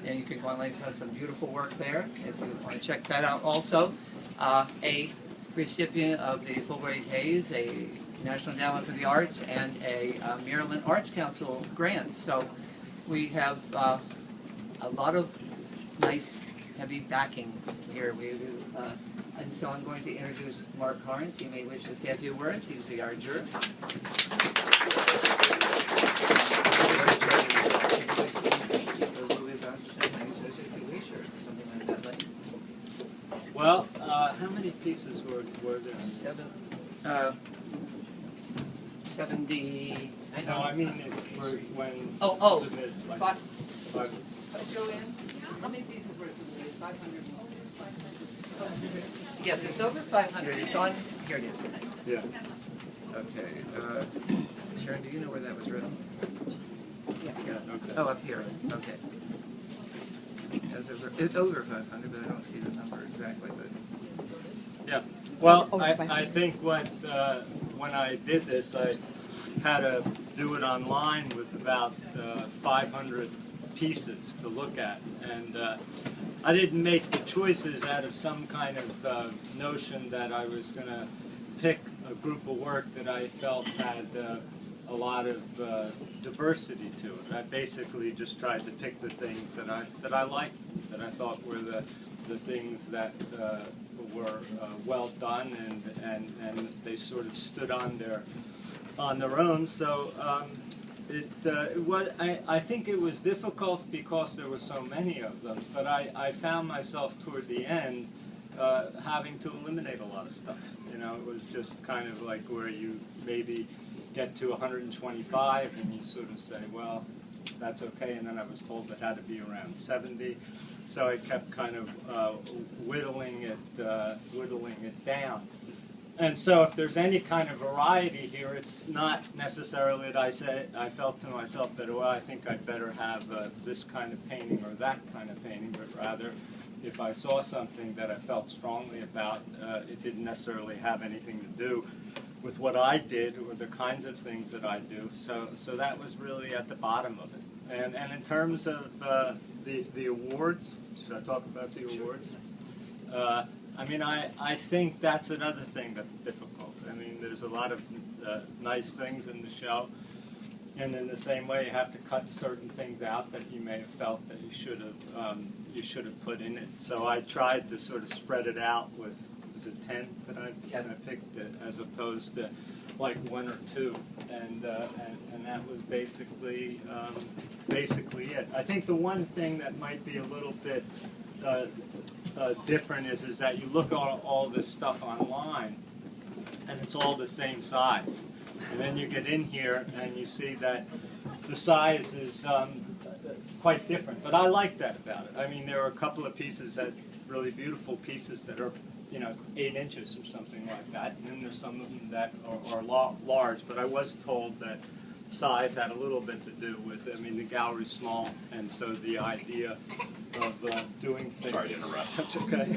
and you can go online and see some beautiful work there if you want to check that out. Also, a recipient of the Fulbright Hayes, a National Endowment for the Arts, and a Maryland Arts Council grant. So we have a lot of nice, heavy backing here. And so I'm going to introduce Mark Karnes. He may wish to say a few words. He's our juror. Well, how many pieces were there? 70. No, I mean when submitted. Joanne, how many pieces were submitted? 500. Yes, it's over 500. It's on. Here it is. Yeah. Okay. Sharon, do you know where that was written? Yeah. Okay. Oh, up here. Okay. It's over 500, but I don't see the number exactly. But yeah. Well, I think when I did this, I had to do it online with about 500 pieces to look at, and I didn't make the choices out of some kind of notion that I was going to pick a group of work that I felt had a lot of diversity to it. I basically just tried to pick the things that I liked, that I thought were the things that were well done, and they sort of stood on their own. So I think it was difficult because there were so many of them, but I found myself toward the end having to eliminate a lot of stuff. You know, it was just kind of like where you maybe get to 125 and you sort of say, well, that's okay, and then I was told it had to be around 70, so I kept kind of whittling it down. And so if there's any kind of variety here, it's not necessarily that I felt to myself that, well, I think I'd better have this kind of painting or that kind of painting, but rather if I saw something that I felt strongly about, it didn't necessarily have anything to do with what I did or the kinds of things that I do. So that was really at the bottom of it. And in terms of the awards, should I talk about the awards? I mean, I think that's another thing that's difficult. I mean, there's a lot of nice things in the show, and in the same way, you have to cut certain things out that you may have felt that you should have put in it. So I tried to sort of spread it out with, was it 10 that I picked it, as opposed to like 1 or 2, and that was basically it. I think the one thing that might be a little bit different is that you look at all this stuff online, and it's all the same size. And then you get in here and you see that the size is quite different. But I like that about it. I mean, there are a couple of pieces that really beautiful pieces that are, 8 inches or something like that. And then there's some of them that are large. But I was told that size had a little bit to do with, I mean, the gallery's small, and so the idea of doing things. Sorry to interrupt. That's okay.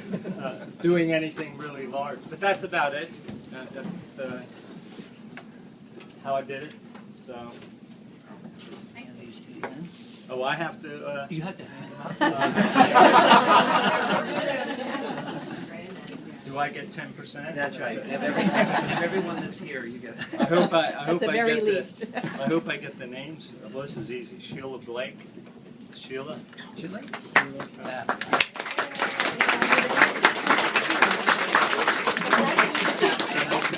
Doing anything really large. But that's about it. That's how I did it. So. Oh, I have to. You have to hand them out. Do I get 10%? That's right. Everyone that's here, you get. I hope At the very least. I hope I get the names. Well, this is easy. Sheila Blake. Sheila. Sheila.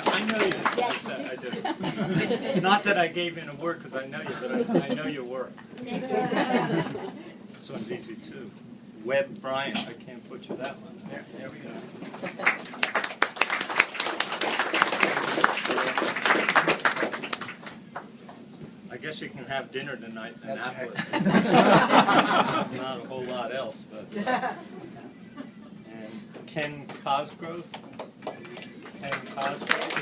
I know you. Yes. I do. Not that I gave in a word because I know you, but I know your work. This one's easy too. Webb Bryant. I can't butcher that one. There we go. I guess you can have dinner tonight in Annapolis. Right. Not a whole lot else, but. And Ken Cosgrove. Ken Cosgrove.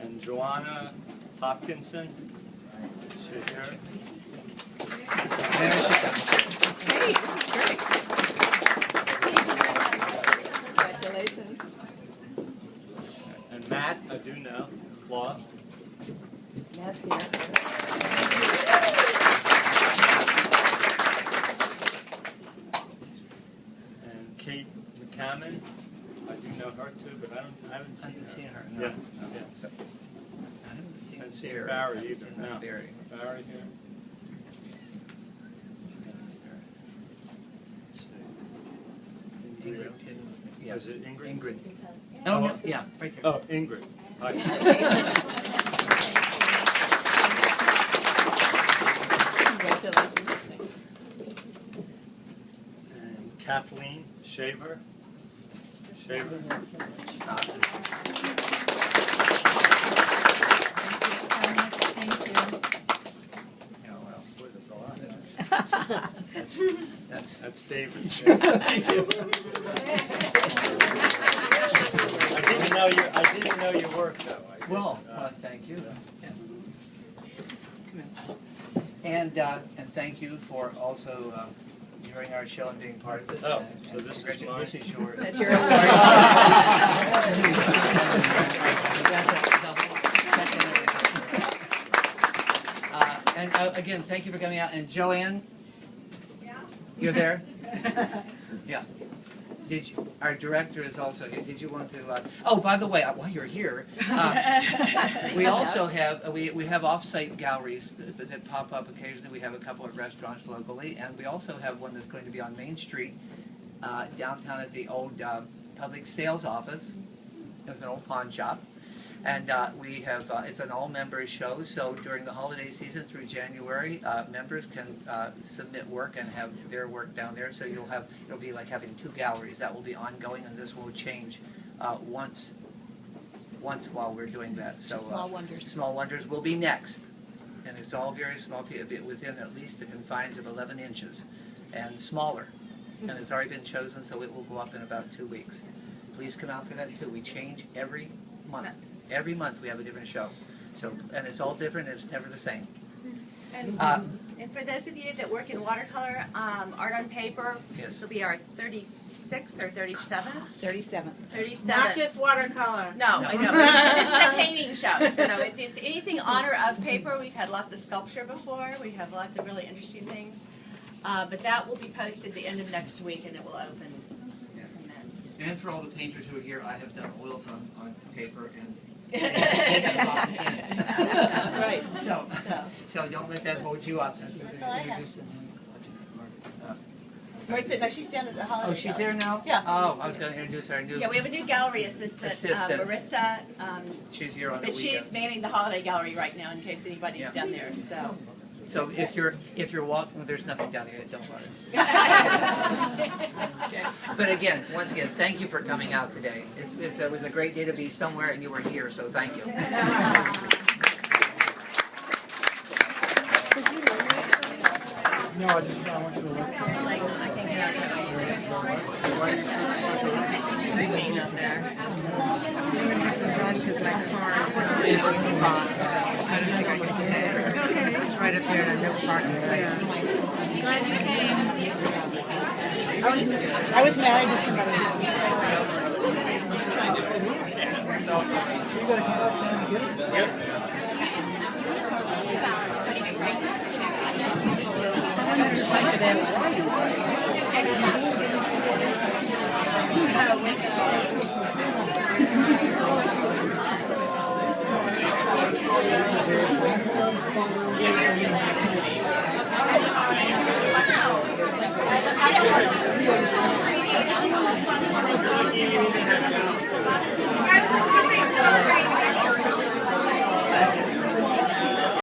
And Joanna Hopkinson. Sit here. Hey, this is great. Congratulations. And Matt. I do know. Kloss. That's here. And Kate McCammon. I do know her too, but I haven't I haven't seen her. No. Yeah. No. Yeah. So, I haven't seen Haven't seen Barry. Barry I haven't either, seen no. Barry. Barry here. Let's see. Ingrid Pimsner. Yeah. Is it Ingrid? Ingrid. Oh, Oh, no, yeah, right there. Oh, Ingrid. Hi. Congratulations. And Kathleen Shaver. Shaver. Yeah, well, boy, there's a lot. That's David. Thank you. I didn't know your work though. Well, thank you. Yeah. Come in. And thank you for also during our show and being part of it. Oh, so this is mine? This is yours. That's your award. And again, thank you for coming out. And Joanne, you're there? Yeah. Our director is also here. Did you want to? Oh, by the way, while you're here, we also have we have off-site galleries that pop up occasionally. We have a couple of restaurants locally, and we also have one that's going to be on Main Street, downtown at the old public sales office. It was an old pawn shop. And we have, it's an all-members show, so during the holiday season through January, members can submit work and have their work down there. So it'll be like having two galleries. That will be ongoing, and this will change once while we're doing that. So Small Wonders. Small Wonders will be next. And it's all very small, within at least the confines of 11 inches and smaller. And it's already been chosen, so it will go up in about 2 weeks. Please come out for that too. We change every month. Every month we have a different show. So, and it's all different, it's never the same. And for those of you that work in watercolor, art on paper, Yes. this will be our 36th or 37th? 37. 37th. Not just watercolor. No, I know. It's the painting show. So no, it's anything on or of paper. We've had lots of sculpture before. We have lots of really interesting things. But that will be posted the end of next week, and it will open from then. And for all the painters who are here, I have done oils on paper and Right. So don't let that hold you up. That's all I have. Marissa, no, she's down at the holiday. Oh, she's gallery. there now? Yeah. Oh, I was going to introduce our new. Yeah, we have a new gallery assistant, Maritza. She's here on the But weekends. she's manning the holiday gallery right now in case anybody's Yeah. down there. So. So if you're walking, there's nothing down here. Don't worry. But again, once again, thank you for coming out today. It was a great day to be somewhere, and you were here, so thank you. No, I want you to look. Screaming out there. I'm going to have to run because my car is in a spot, so I don't think I can stay. Okay. It's right up there in a no parking place. Glad you came. I was married to somebody. Wow.